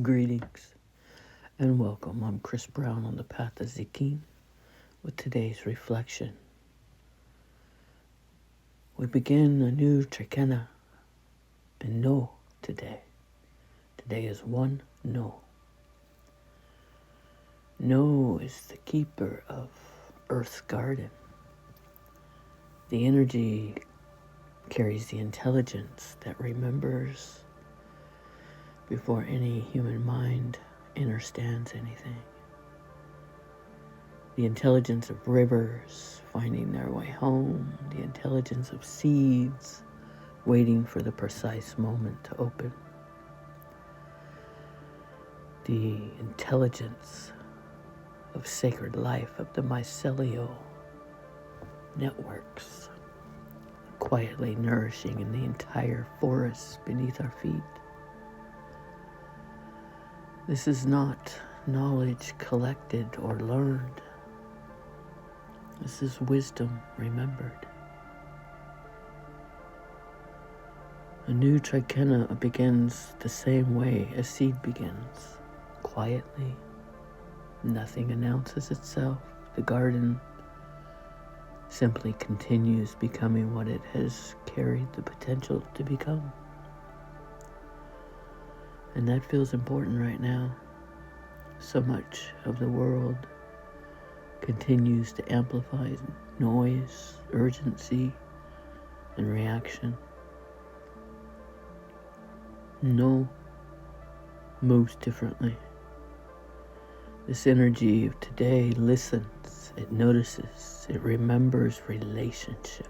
Greetings and welcome. I'm Chris Brown on the path of Zikin with today's reflection. We begin a new trecena and no today. Today is one no. No is the keeper of Earth's garden. The energy carries the intelligence that remembers before any human mind understands anything. The intelligence of rivers finding their way home, the intelligence of seeds waiting for the precise moment to open, the intelligence of sacred life of the mycelial networks quietly nourishing in the entire forest beneath our feet. This is not knowledge collected or learned. This is wisdom remembered. A new trecena begins the same way a seed begins, quietly. Nothing announces itself. The garden simply continues becoming what it has carried the potential to become. And that feels important right now. So much of the world continues to amplify noise, urgency, and reaction. No moves differently. This energy of today listens, it notices, it remembers relationship.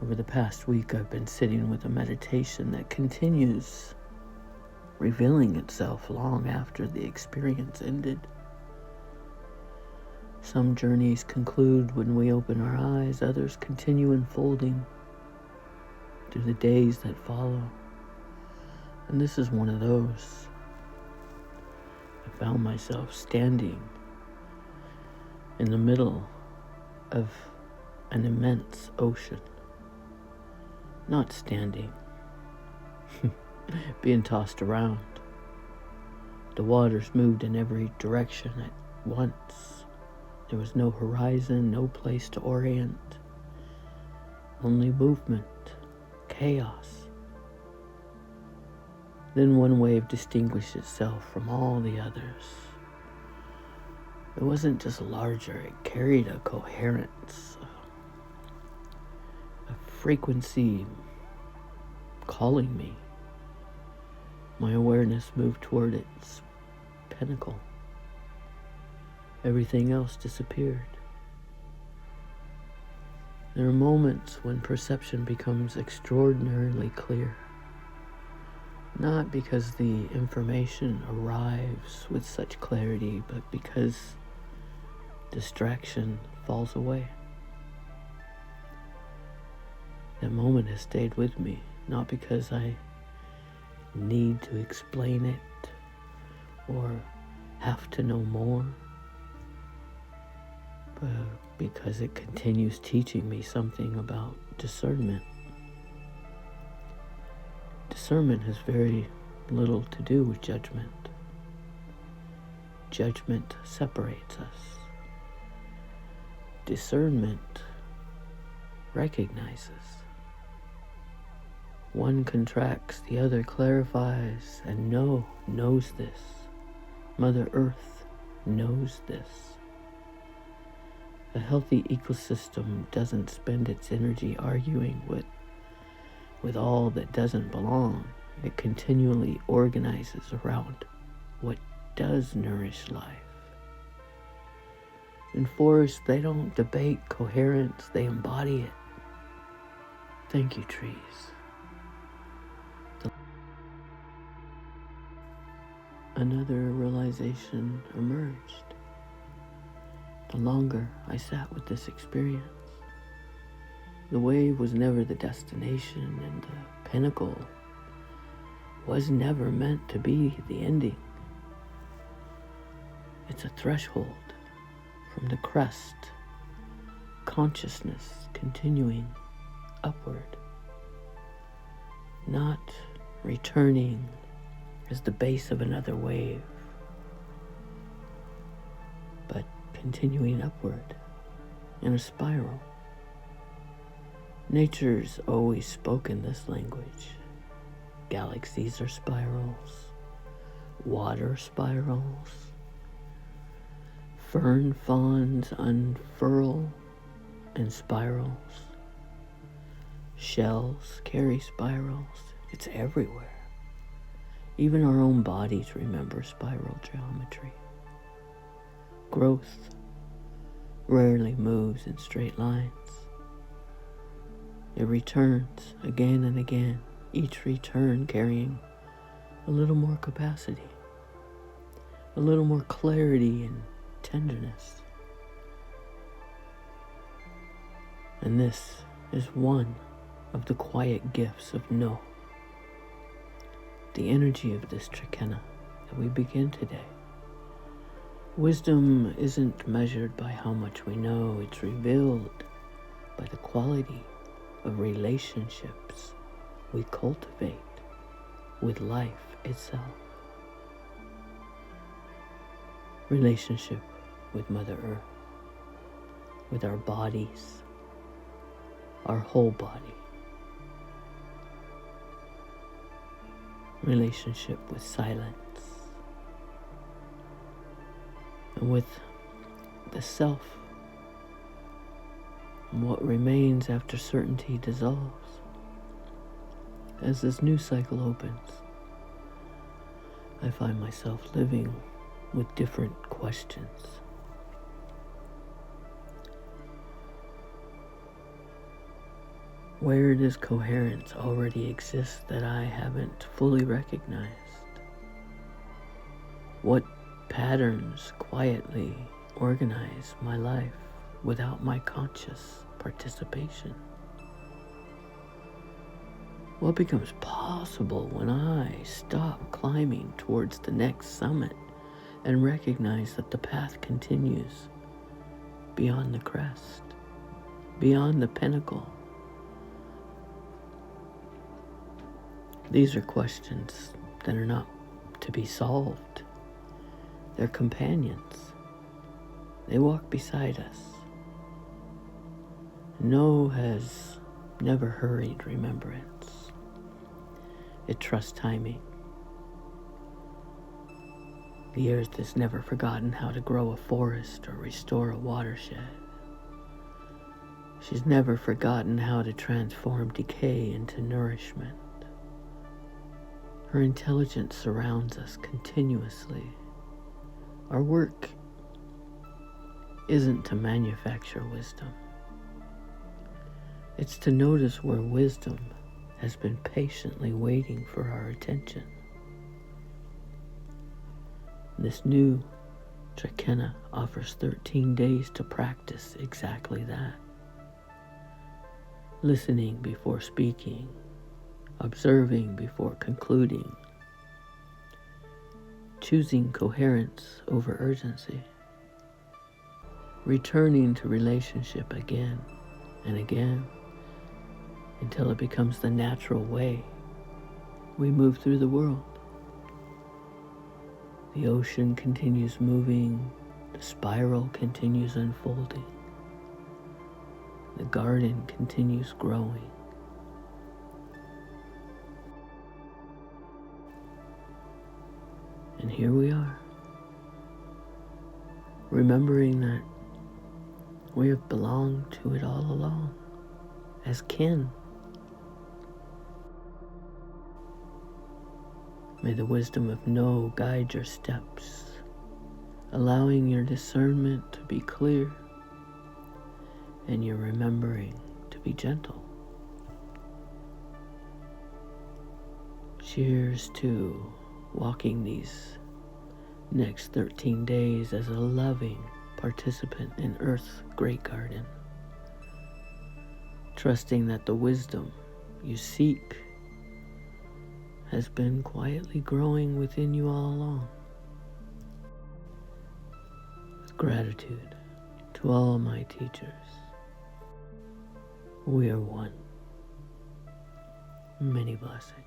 Over the past week, I've been sitting with a meditation that continues revealing itself long after the experience ended. Some journeys conclude when we open our eyes, others continue unfolding through the days that follow. And this is one of those. I found myself standing in the middle of an immense ocean. Not standing, being tossed around. The waters moved in every direction at once. There was no horizon, no place to orient. Only movement, chaos. Then one wave distinguished itself from all the others. It wasn't just larger, it carried a coherence, a frequency calling me. My awareness moved toward its pinnacle. Everything else disappeared. There are moments when perception becomes extraordinarily clear. Not because the information arrives with such clarity, but because distraction falls away. That moment has stayed with me, not because I need to explain it or have to know more, but because it continues teaching me something about discernment. Discernment has very little to do with judgment. Judgment separates us. Discernment recognizes. One contracts, the other clarifies, and knows this. Mother Earth knows this. A healthy ecosystem doesn't spend its energy arguing with all that doesn't belong. It continually organizes around what does nourish life. In forests, they don't debate coherence, they embody it. Thank you, trees. Another realization emerged. The longer I sat with this experience, the wave was never the destination, and the pinnacle was never meant to be the ending. It's a threshold from the crest, consciousness continuing upward, not returning as the base of another wave, but continuing upward in a spiral. Nature's always spoken this language. Galaxies are spirals, water spirals, fern fronds unfurl in spirals, shells carry spirals. It's everywhere. Even our own bodies remember spiral geometry. Growth rarely moves in straight lines. It returns again and again, each return carrying a little more capacity, a little more clarity and tenderness. And this is one of the quiet gifts of no. The energy of this trecena that we begin today. Wisdom isn't measured by how much we know, it's revealed by the quality of relationships we cultivate with life itself. Relationship with Mother Earth, with our bodies, our whole body. Relationship with silence, and with the self, and what remains after certainty dissolves. As this new cycle opens, I find myself living with different questions. Where does coherence already exist that I haven't fully recognized? What patterns quietly organize my life without my conscious participation? What becomes possible when I stop climbing towards the next summit and recognize that the path continues beyond the crest, beyond the pinnacle? These are questions that are not to be solved. They're companions. They walk beside us. No has never hurried remembrance. It trusts timing. The earth has never forgotten how to grow a forest or restore a watershed. She's never forgotten how to transform decay into nourishment. Her intelligence surrounds us continuously. Our work isn't to manufacture wisdom. It's to notice where wisdom has been patiently waiting for our attention. This new trecena offers 13 days to practice exactly that. Listening before speaking, observing before concluding, choosing coherence over urgency, returning to relationship again and again until it becomes the natural way we move through the world. The ocean continues moving, the spiral continues unfolding, the garden continues growing. And here we are, remembering that we have belonged to it all along, as kin. May the wisdom of no guide your steps, allowing your discernment to be clear and your remembering to be gentle. Cheers to walking these next 13 days as a loving participant in Earth's great garden, trusting that the wisdom you seek has been quietly growing within you all along. With gratitude to all my teachers, we are one. Many blessings.